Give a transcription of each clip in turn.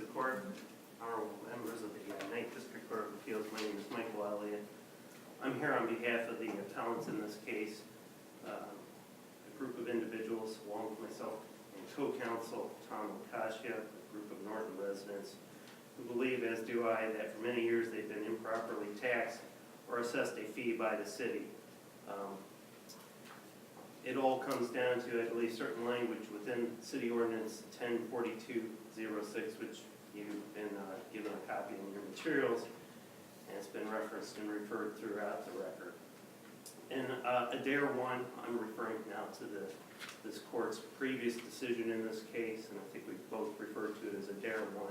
the court, honorable members of the 9th District Court of Appeals. My name is Michael Elliott. I'm here on behalf of the appellants in this case, a group of individuals along with myself and co-counsel Tom Lukashia, a group of Norton residents who believe, as do I, that for many years they've been improperly taxed or assessed a fee by the city. It all comes down to, I believe, certain language within City Ordinance 104206, which you've been given a copy in your materials, and it's been referenced and referred throughout the record. In Adair 1, I'm referring now to this court's previous decision in this case, and I think we both referred to it as Adair 1.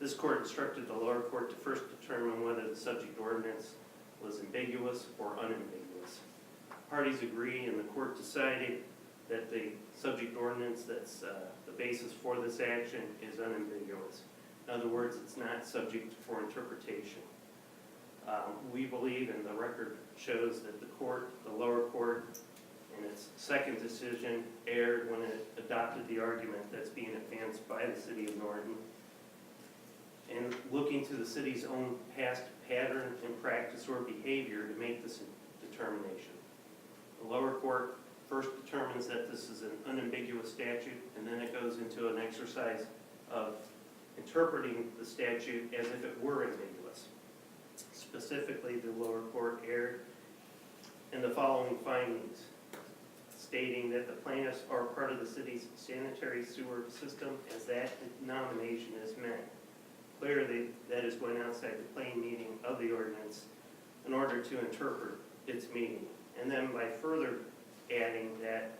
This court instructed the lower court to first determine whether the subject ordinance was ambiguous or unambiguous. Parties agree, and the court decided that the subject ordinance that's the basis for this action is unambiguous. In other words, it's not subject for interpretation. We believe, and the record shows, that the lower court, in its second decision, erred when it adopted the argument that's being advanced by the City of Norton. And looking to the city's own past pattern and practice or behavior to make this determination. The lower court first determines that this is an unambiguous statute, and then it goes into an exercise of interpreting the statute as if it were ambiguous. Specifically, the lower court erred in the following findings, stating that the plaintiffs are part of the city's sanitary sewer system as that denomination is meant. Clearly, that is going outside the plain meaning of the ordinance in order to interpret its meaning. And then by further adding that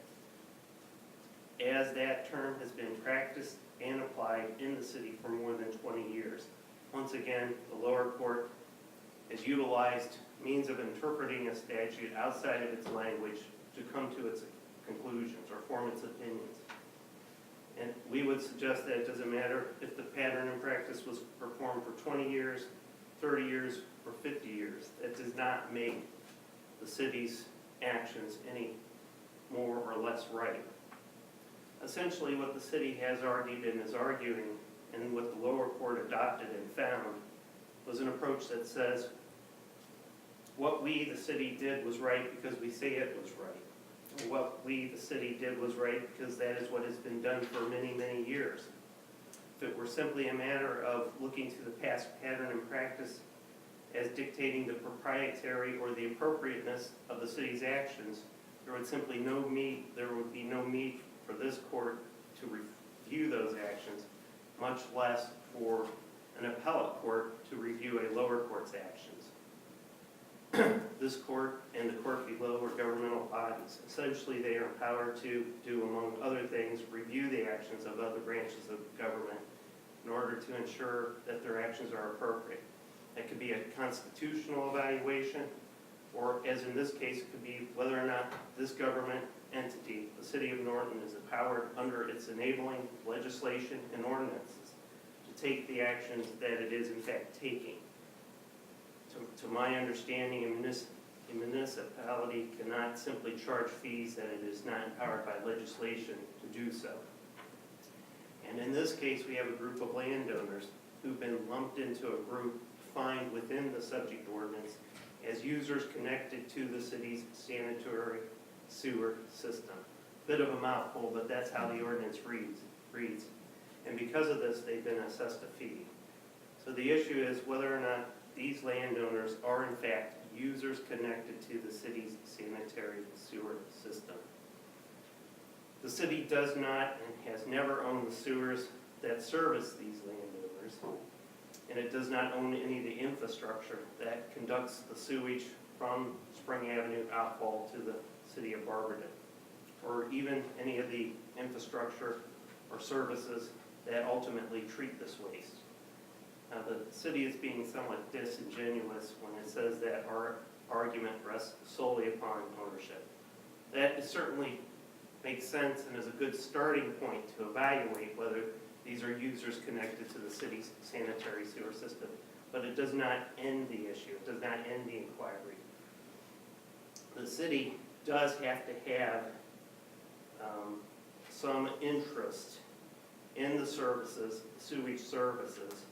as that term has been practiced and applied in the city for more than 20 years. Once again, the lower court has utilized means of interpreting a statute outside of its language to come to its conclusions or form its opinions. And we would suggest that it doesn't matter if the pattern and practice was performed for 20 years, 30 years, or 50 years. That does not make the city's actions any more or less right. Essentially, what the city has argued and is arguing, and what the lower court adopted and found, was an approach that says what we, the city, did was right because we say it was right. And what we, the city, did was right because that is what has been done for many, many years. If it were simply a matter of looking to the past pattern and practice as dictating the proprietary or the appropriateness of the city's actions, there would be no need for this court to review those actions, much less for an appellate court to review a lower court's actions. This court and the court below are governmental bodies. Essentially, they are empowered to do, among other things, review the actions of other branches of government in order to ensure that their actions are appropriate. It could be a constitutional evaluation, or as in this case, it could be whether or not this government entity, the City of Norton, is empowered under its enabling legislation and ordinances to take the actions that it is in fact taking. To my understanding, a municipality cannot simply charge fees that it is not empowered by legislation to do so. And in this case, we have a group of landowners who've been lumped into a group defined within the subject ordinance as users connected to the city's sanitary sewer system. Bit of a mouthful, but that's how the ordinance reads. And because of this, they've been assessed a fee. So the issue is whether or not these landowners are in fact users connected to the city's sanitary sewer system. The city does not and has never owned the sewers that service these landowners, and it does not own any of the infrastructure that conducts the sewage from Spring Avenue outfall to the city of Barberton, or even any of the infrastructure or services that ultimately treat this waste. Now, the city is being somewhat disingenuous when it says that our argument rests solely upon ownership. That certainly makes sense and is a good starting point to evaluate whether these are users connected to the city's sanitary sewer system. But it does not end the issue. It does not end the inquiry. The city does have to have some interest in the services, sewage services,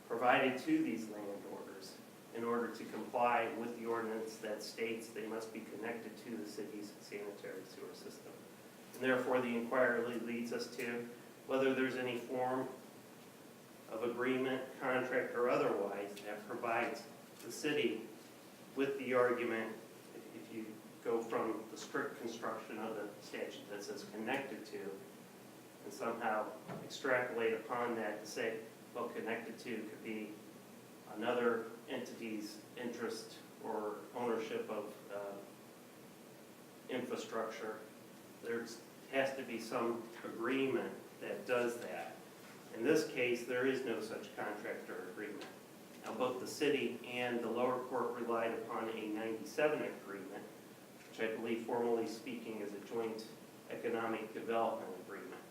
provided to these landowners in order to comply with the ordinance that states they must be connected to the city's sanitary sewer system. And therefore, the inquiry leads us to whether there's any form of agreement, contract, or otherwise that provides the city with the argument, if you go from the strict construction of the statute that says connected to, and somehow extrapolate upon that to say, well, connected to could be another entity's interest or ownership of infrastructure. There has to be some agreement that does that. In this case, there is no such contract or agreement. Now, both the city and the lower court relied upon a 97 agreement, which I believe, formally speaking, is a joint economic development agreement,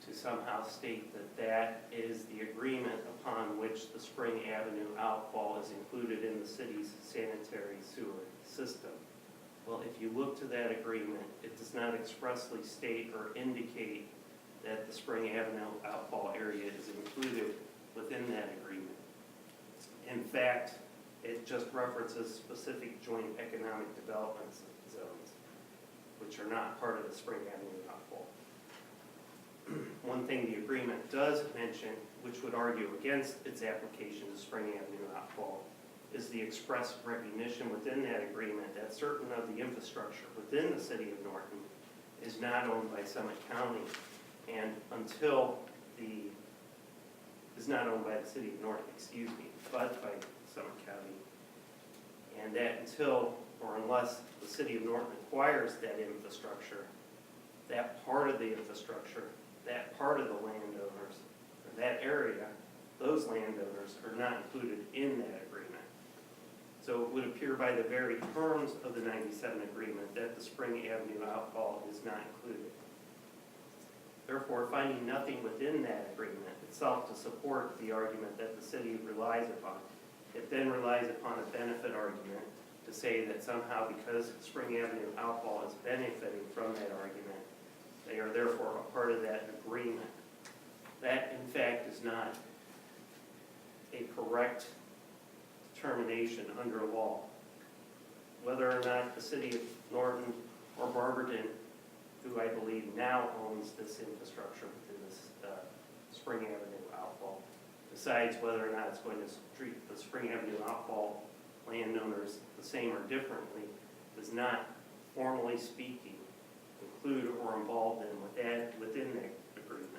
to somehow state that that is the agreement upon which the Spring Avenue outfall is included in the city's sanitary sewer system. Well, if you look to that agreement, it does not expressly state or indicate that the Spring Avenue outfall area is included within that agreement. In fact, it just references specific joint economic development zones, which are not part of the Spring Avenue outfall. One thing the agreement does mention, which would argue against its application to Spring Avenue outfall, is the express recognition within that agreement that certain of the infrastructure within the city of Norton is not owned by Summit County, and is not owned by the city of Norton, but by Summit County. And that until, or unless, the city of Norton acquires that infrastructure, that part of the infrastructure, that part of the landowners, or that area, those landowners are not included in that agreement. So it would appear by the very terms of the 97 agreement that the Spring Avenue outfall is not included. Therefore, finding nothing within that agreement itself to support the argument that the city relies upon, it then relies upon a benefit argument to say that somehow because Spring Avenue outfall is benefiting from that argument, they are therefore a part of that agreement. That, in fact, is not a correct determination under law. Whether or not the city of Norton or Barberton, who I believe now owns this infrastructure within this Spring Avenue outfall, decides whether or not it's going to treat the Spring Avenue outfall landowners the same or differently, does not, formally speaking, include or involve them within that agreement.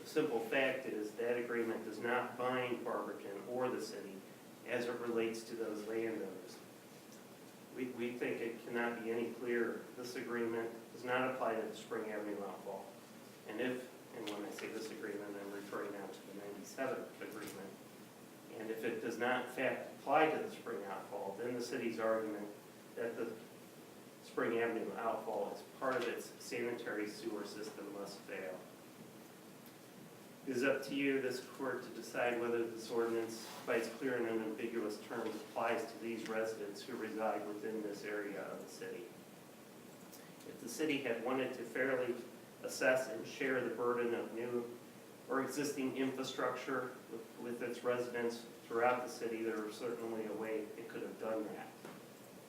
The simple fact is that agreement does not bind Barberton or the city as it relates to those landowners. We think it cannot be any clearer. This agreement does not apply to the Spring Avenue outfall. And when I say this agreement, I'm referring now to the 97 agreement. And if it does not, in fact, apply to the Spring outfall, then the city's argument that the Spring Avenue outfall is part of its sanitary sewer system must fail. It is up to you, this court, to decide whether this ordinance, by its clear and unambiguous terms, applies to these residents who reside within this area of the city. If the city had wanted to fairly assess and share the burden of new or existing infrastructure with its residents throughout the city, there was certainly a way it could have done that.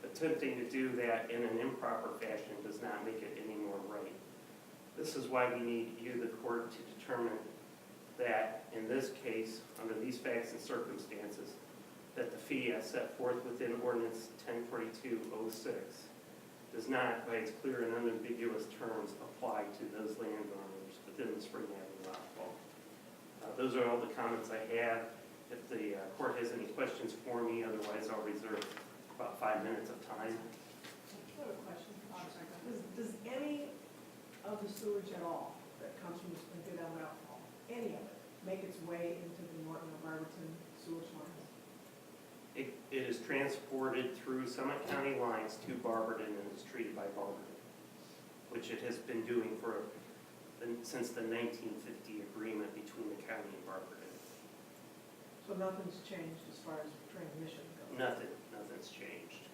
Attempting to do that in an improper fashion does not make it any more right. This is why we need you, the court, to determine that, in this case, under these facts and circumstances, that the fee as set forth within Ordinance 1042-06 does not, by its clear and unambiguous terms, apply to those landowners within the Spring Avenue outfall. Those are all the comments I have. If the court has any questions for me, otherwise I'll reserve about 5 minutes of time. I have a question. Does any of the sewage at all that comes from the Springfield Avenue outfall, any of it, make its way into the Norton or Barberton sewage lines? It is transported through Summit County lines to Barberton and is treated by Barberton, which it has been doing since the 1950 agreement between the county and Barberton. So nothing's changed as far as transmission goes? Nothing's changed.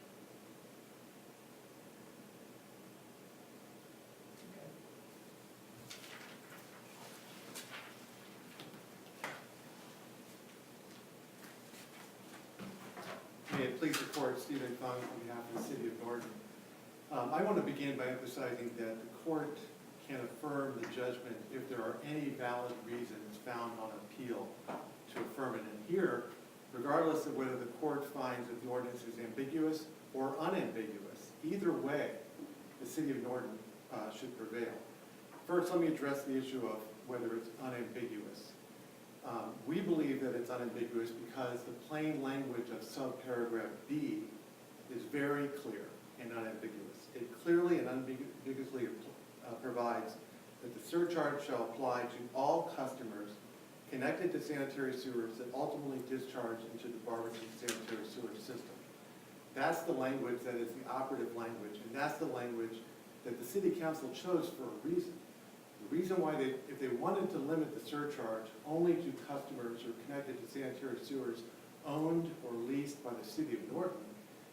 Okay. please the court, Stephen Fung on behalf of the city of Norton. I want to begin by emphasizing that the court can affirm the judgment if there are any valid reasons found on appeal to affirm it. And here, regardless of whether the court finds that the ordinance is ambiguous or unambiguous, either way, the city of Norton should prevail. First, let me address the issue of whether it's unambiguous. We believe that it's unambiguous because the plain language of subparagraph B is very clear and unambiguous. It clearly and unambiguously provides that the surcharge shall apply to all customers connected to sanitary sewers that ultimately discharge into the Barberton sanitary sewer system. That's the language that is the operative language, and that's the language that the city council chose for a reason. The reason why if they wanted to limit the surcharge only to customers who are connected to sanitary sewers owned or leased by the city of Norton,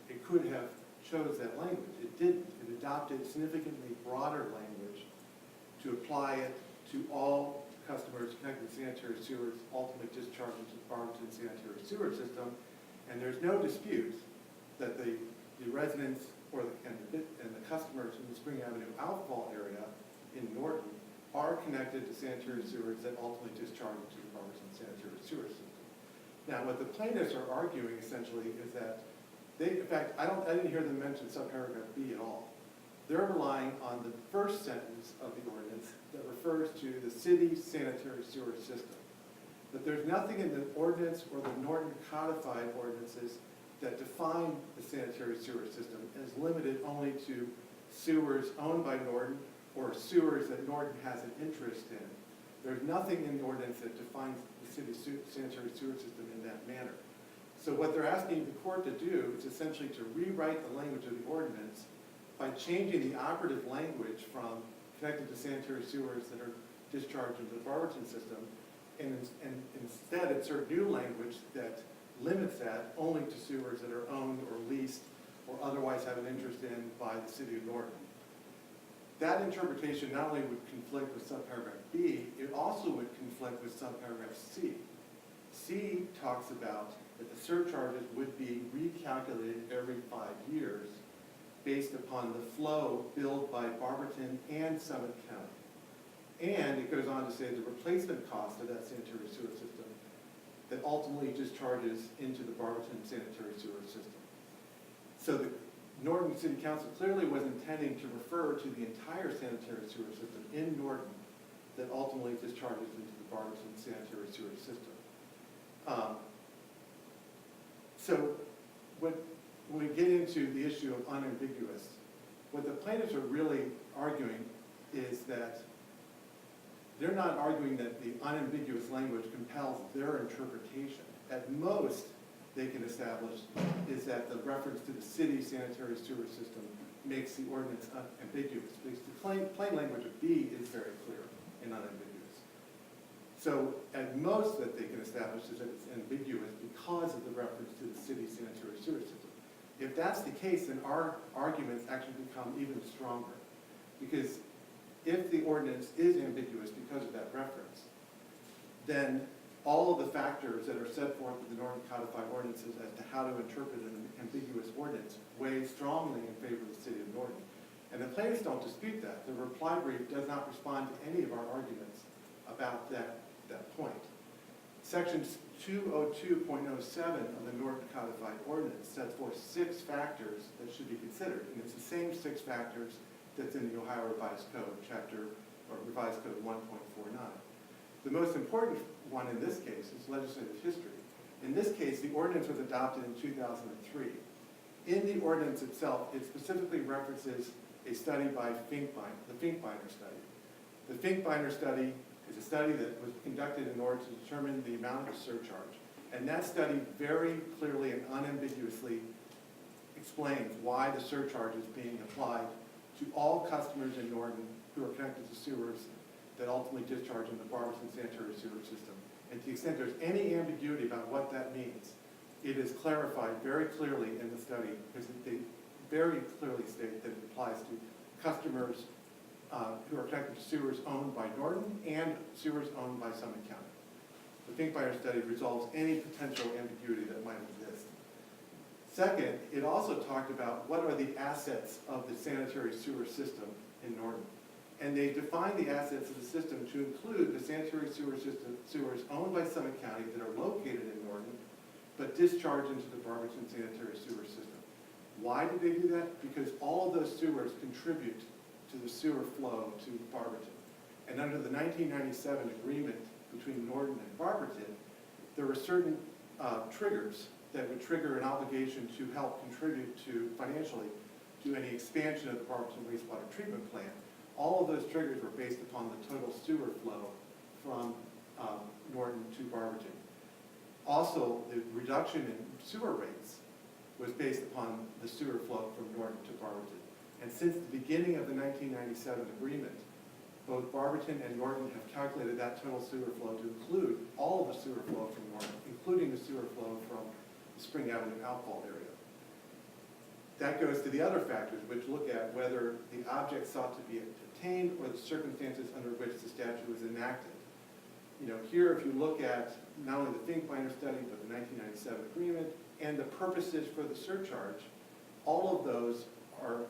it could have chose that language. It didn't. It adopted significantly broader language to apply it to all customers connected to sanitary sewers ultimately discharged into the Barberton sanitary sewer system. And there's no dispute that the residents and the customers in the Spring Avenue outfall area in Norton are connected to sanitary sewers that ultimately discharge into the Barberton sanitary sewer system. Now, what the plaintiffs are arguing essentially is that in fact, I didn't hear them mention subparagraph B at all. They're relying on the first sentence of the ordinance that refers to the city's sanitary sewer system. But there's nothing in the ordinance or the Norton codified ordinances that define the sanitary sewer system as limited only to sewers owned by Norton or sewers that Norton has an interest in. There's nothing in the ordinance that defines the city's sanitary sewer system in that manner. So what they're asking the court to do is essentially to rewrite the language of the ordinance by changing the operative language from connected to sanitary sewers that are discharged into the Barberton system, and instead insert new language that limits that only to sewers that are owned or leased or otherwise have an interest in by the city of Norton. That interpretation not only would conflict with subparagraph B, it also would conflict with subparagraph C. C talks about that the surcharges would be recalculated every 5 years based upon the flow billed by Barberton and Summit County. And it goes on to say the replacement cost of that sanitary sewer system that ultimately discharges into the Barberton sanitary sewer system. So the Norton City Council clearly was intending to refer to the entire sanitary sewer system in Norton that ultimately discharges into the Barberton sanitary sewer system. So when we get into the issue of unambiguous, what the plaintiffs are really arguing is that they're not arguing that the unambiguous language compels their interpretation. At most, they can establish is that the reference to the city's sanitary sewer system makes the ordinance unambiguous, because the plain language of B is very clear and unambiguous. So at most that they can establish is that it's ambiguous because of the reference to the city's sanitary sewer system. If that's the case, then our arguments actually become even stronger. Because if the ordinance is ambiguous because of that reference, then all of the factors that are set forth in the Norton codified ordinances as to how to interpret an ambiguous ordinance weigh strongly in favor of the city of Norton. And the plaintiffs don't dispute that. The reply brief does not respond to any of our arguments about that point. Section 202.07 of the Norton codified ordinance sets forth 6 factors that should be considered, and it's the same 6 factors that's in the Ohio Revised Code, Revised Code 1.49. The most important one in this case is legislative history. In this case, the ordinance was adopted in 2003. In the ordinance itself, it specifically references a study by Finkbeiner, the Finkbeiner study. The Finkbeiner study is a study that was conducted in order to determine the amount of surcharge. And that study very clearly and unambiguously explains why the surcharge is being applied to all customers in Norton who are connected to sewers that ultimately discharge in the Barberton sanitary sewer system. And to the extent there's any ambiguity about what that means, it is clarified very clearly in the study, because they very clearly state that it applies to customers who are connected to sewers owned by Norton and sewers owned by Summit County. The Finkbeiner study resolves any potential ambiguity that might exist. Second, it also talked about what are the assets of the sanitary sewer system in Norton. And they defined the assets of the system to include the sanitary sewer system, sewers owned by Summit County that are located in Norton, but discharge into the Barberton sanitary sewer system. Why did they do that? Because all of those sewers contribute to the sewer flow to Barberton. And under the 1997 agreement between Norton and Barberton, there were certain triggers that would trigger an obligation to help contribute to, financially, to any expansion of the Barberton wastewater treatment plant. All of those triggers were based upon the total sewer flow from Norton to Barberton. Also, the reduction in sewer rates was based upon the sewer flow from Norton to Barberton. And since the beginning of the 1997 agreement, both Barberton and Norton have calculated that total sewer flow to include all of the sewer flow from Norton, including the sewer flow from the Spring Avenue outfall area. That goes to the other factors, which look at whether the object sought to be obtained or the circumstances under which the statute was enacted. You know, here if you look at not only the Finkbeiner study, but the 1997 agreement and the purposes for the surcharge, all of those are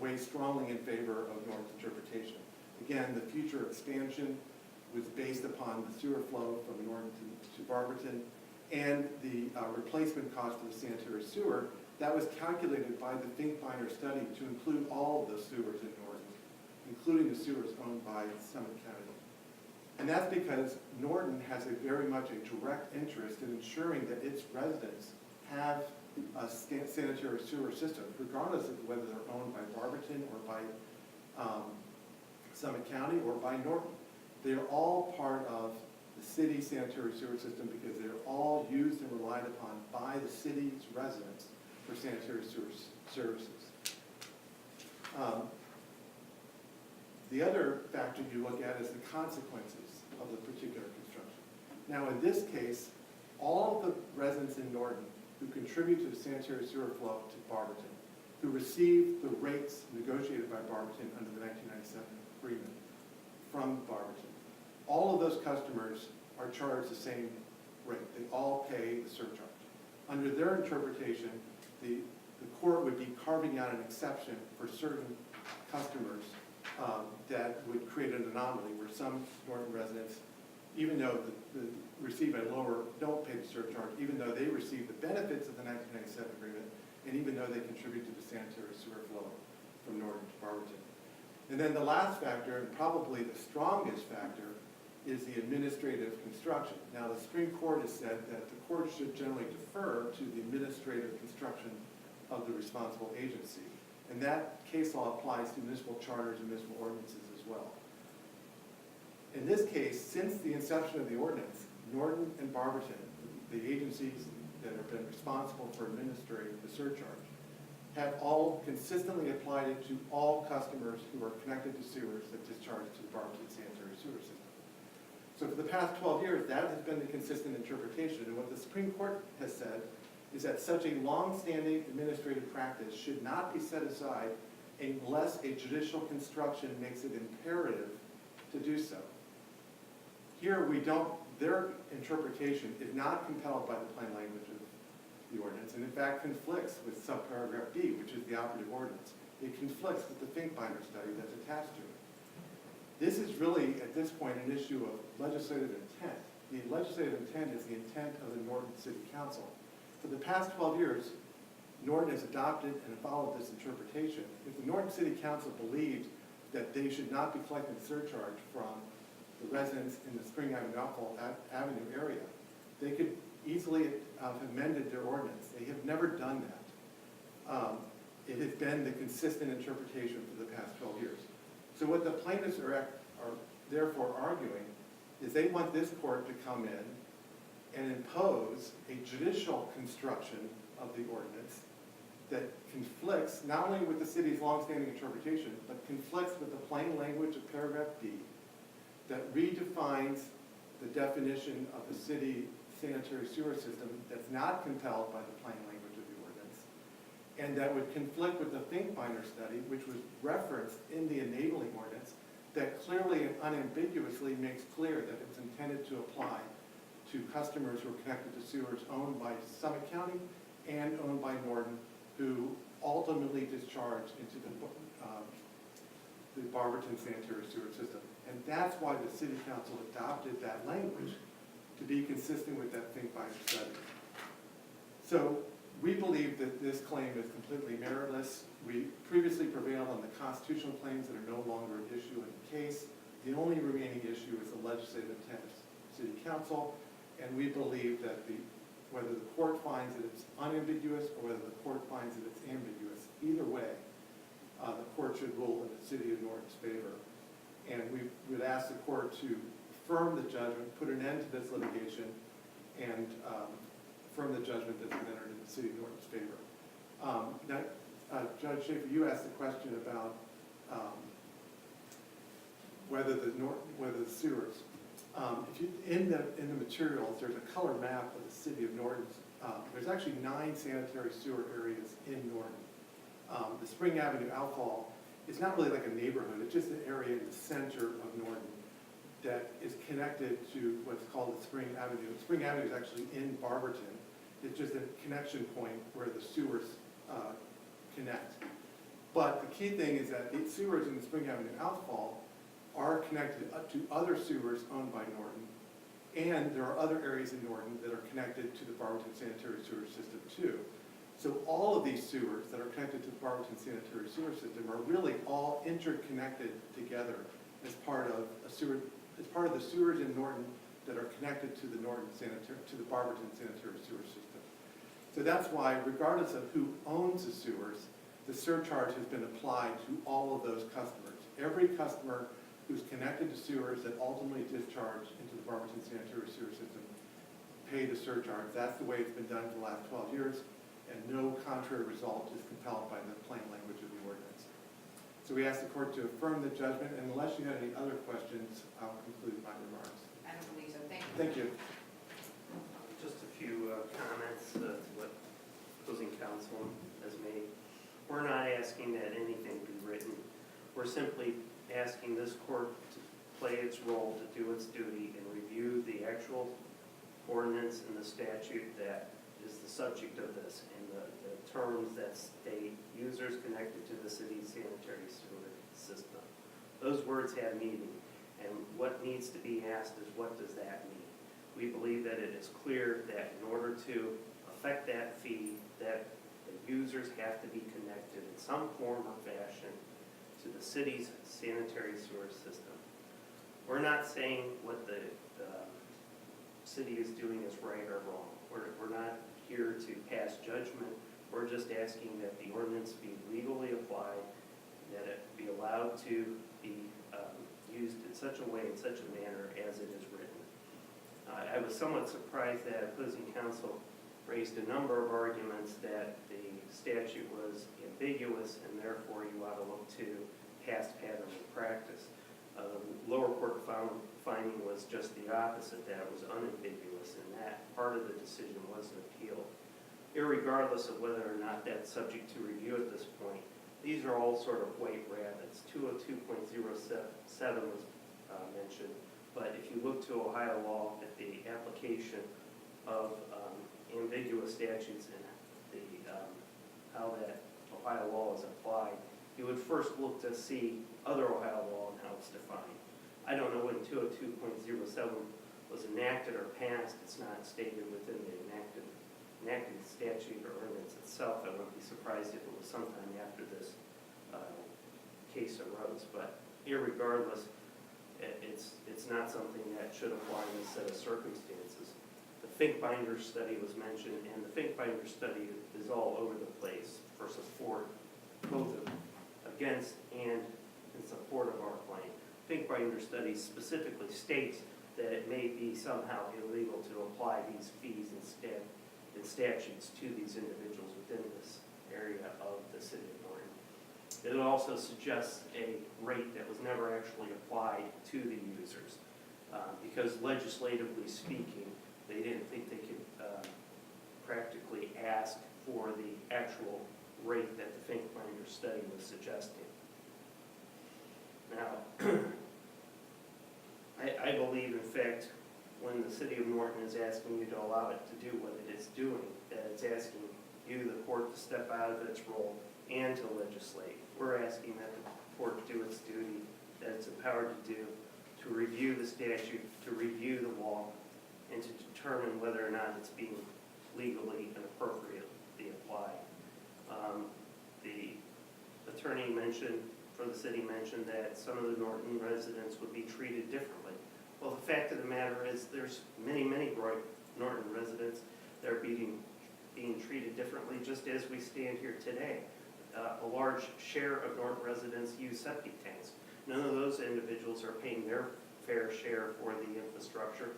weigh strongly in favor of Norton's interpretation. Again, the future expansion was based upon the sewer flow from Norton to Barberton, and the replacement cost of the sanitary sewer that was calculated by the Finkbeiner study to include all of the sewers in Norton, including the sewers owned by Summit County. And that's because Norton has very much a direct interest in ensuring that its residents have a sanitary sewer system, regardless of whether they're owned by Barberton or by Summit County or by Norton. They are all part of the city sanitary sewer system because they're all used and relied upon by the city's residents for sanitary sewer services. The other factor you look at is the consequences of the particular construction. Now in this case, all of the residents in Norton who contribute to the sanitary sewer flow to Barberton, who receive the rates negotiated by Barberton under the 1997 agreement from Barberton, all of those customers are charged the same rate. They all pay the surcharge. Under their interpretation, the court would be carving out an exception for certain customers that would create an anomaly where some Norton residents, even though receive a lower, don't pay the surcharge, even though they receive the benefits of the 1997 agreement, and even though they contribute to the sanitary sewer flow from Norton to Barberton. And then the last factor, and probably the strongest factor, is the administrative construction. Now, the Supreme Court has said that the court should generally defer to the administrative construction of the responsible agency. And that case law applies to municipal charters and municipal ordinances as well. In this case, since the inception of the ordinance, Norton and Barberton, the agencies that have been responsible for administering the surcharge, have all consistently applied it to all customers who are connected to sewers that discharge to the Barberton sanitary sewer system. So for the past 12 years, that has been the consistent interpretation. And what the Supreme Court has said is that such a long-standing administrative practice should not be set aside unless a judicial construction makes it imperative to do so. Here we don't, their interpretation is not compelled by the plain language of the ordinance, and in fact conflicts with subparagraph B, which is the operative ordinance. It conflicts with the Finkbeiner study that's attached to it. This is really, at this point, an issue of legislative intent. The legislative intent is the intent of the Norton City Council. For the past 12 years, Norton has adopted and followed this interpretation. If the Norton City Council believed that they should not be collecting surcharge from the residents in the Spring Avenue area, they could easily have amended their ordinance. They have never done that. It has been the consistent interpretation for the past 12 years. So what the plaintiffs are therefore arguing is they want this court to come in and impose a judicial construction of the ordinance that conflicts not only with the city's longstanding interpretation, but conflicts with the plain language of paragraph B that redefines the definition of the city sanitary sewer system that's not compelled by the plain language of the ordinance, and that would conflict with the Finkbeiner study, which was referenced in the enabling ordinance, that clearly and unambiguously makes clear that it's intended to apply to customers who are connected to sewers owned by Summit County and owned by Norton, who ultimately discharge into the Barberton sanitary sewer system. And that's why the city council adopted that language, to be consistent with that think-binder study. So we believe that this claim is completely meritless. We previously prevailed on the constitutional claims that are no longer an issue in the case. The only remaining issue is the legislative intent of city council, and we believe that whether the court finds that it's unambiguous or whether the court finds that it's ambiguous, either way, the court should rule in the city of Norton's favor. And we would ask the court to affirm the judgment, put an end to this litigation, and affirm the judgment that's been entered in the city of Norton's favor. Now, Judge Schaefer, you asked the question about whether the sewers. If you in the materials, there's a color map of the city of Norton. There's actually 9 sanitary sewer areas in Norton. The Spring Avenue outfall is not really like a neighborhood. It's just an area in the center of Norton that is connected to what's called the Spring Avenue. Spring Avenue is actually in Barberton. It's just a connection point where the sewers connect. But the key thing is that the sewers in the Spring Avenue outfall are connected to other sewers owned by Norton, and there are other areas in Norton that are connected to the Barberton sanitary sewer system too. So all of these sewers that are connected to the Barberton sanitary sewer system are really all interconnected together as part of the sewers in Norton that are connected to the Barberton sanitary sewer system. So that's why, regardless of who owns the sewers, the surcharge has been applied to all of those customers. Every customer who's connected to sewers that ultimately discharge into the Barberton sanitary sewer system pay the surcharge. That's the way it's been done for the last 12 years, and no contrary result is compelled by the plain language of the ordinance. So we ask the court to affirm the judgment, and unless you have any other questions, I'll conclude my remarks. I don't believe so. Thank you. Thank you. Just a few comments to what opposing counsel has made. We're not asking that anything be written. We're simply asking this court to play its role, to do its duty, and review the actual ordinance and the statute that is the subject of this, and the terms that state users connected to the city's sanitary sewer system. Those words have meaning, and what needs to be asked is, what does that mean? We believe that it is clear that in order to affect that fee, that the users have to be connected in some form or fashion to the city's sanitary sewer system. We're not saying what the city is doing is right or wrong. We're not here to pass judgment. We're just asking that the ordinance be legally applied, that it be allowed to be used in such a way, in such a manner as it is written. I was somewhat surprised that opposing counsel raised a number of arguments that the statute was ambiguous and therefore you ought to look to past pattern of practice. The lower court finding was just the opposite, that it was unambiguous, and that part of the decision was an appeal. Irregardless of whether or not that's subject to review at this point, these are all sort of white rabbits. 202.07 was mentioned, but if you look to Ohio law at the application of ambiguous statutes and how that Ohio law is applied, you would first look to see other Ohio law and how it's defined. I don't know when 202.07 was enacted or passed. It's not stated within the enacted statute or ordinance itself. I wouldn't be surprised if it was sometime after this case arose. But irregardless, it's not something that should apply in this set of circumstances. The Finkbinder study was mentioned, and the Finkbinder study is all over the place for support, both against and in support of our claim. Finkbinder study specifically states that it may be somehow illegal to apply these fees and statutes to these individuals within this area of the city of Norton. It also suggests a rate that was never actually applied to the users because legislatively speaking, they didn't think they could practically ask for the actual rate that the Finkbinder study was suggesting. Now, I believe, in fact, when the city of Norton is asking you to allow it to do what it is doing, that it's asking you, the court, to step out of its role and to legislate. We're asking that the court do its duty that it's empowered to do, to review the statute, to review the law, and to determine whether or not it's being legally and appropriately applied. The attorney mentioned, for the city mentioned that some of the Norton residents would be treated differently. Well, the fact of the matter is there's many Norton residents that are being treated differently, just as we stand here today. A large share of Norton residents use septic tanks. None of those individuals are paying their fair share for the infrastructure,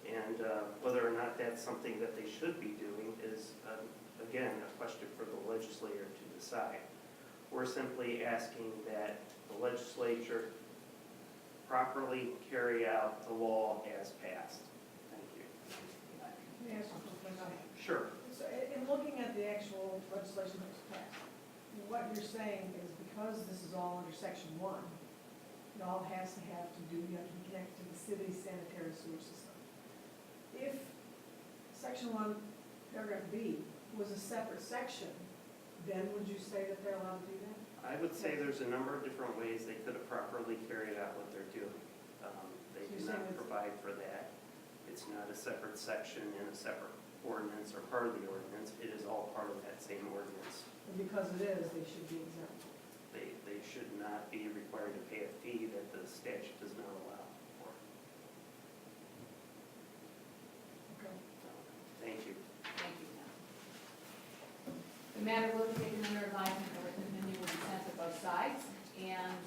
and whether or not that's something that they should be doing is, again, a question for the legislator to decide. We're simply asking that the legislature properly carry out the law as passed. Thank you. Let me ask you a question. Sure. So in looking at the actual legislation that was passed, what you're saying is because this is all under section 1, it all has to have to do, you have to be connected to the city's sanitary sewer system. If section 1, paragraph B, was a separate section, then would you say that they're allowed to do that? I would say there's a number of different ways they could have properly carried out what they're doing. They do not provide for that. It's not a separate section in a separate ordinance or part of the ordinance. It is all part of that same ordinance. And because it is, they should be exempt. They should not be required to pay a fee that the statute does not allow for. Okay. Thank you. Thank you. The matter will be taken under advisement, and a written opinion will be sent to both sides. And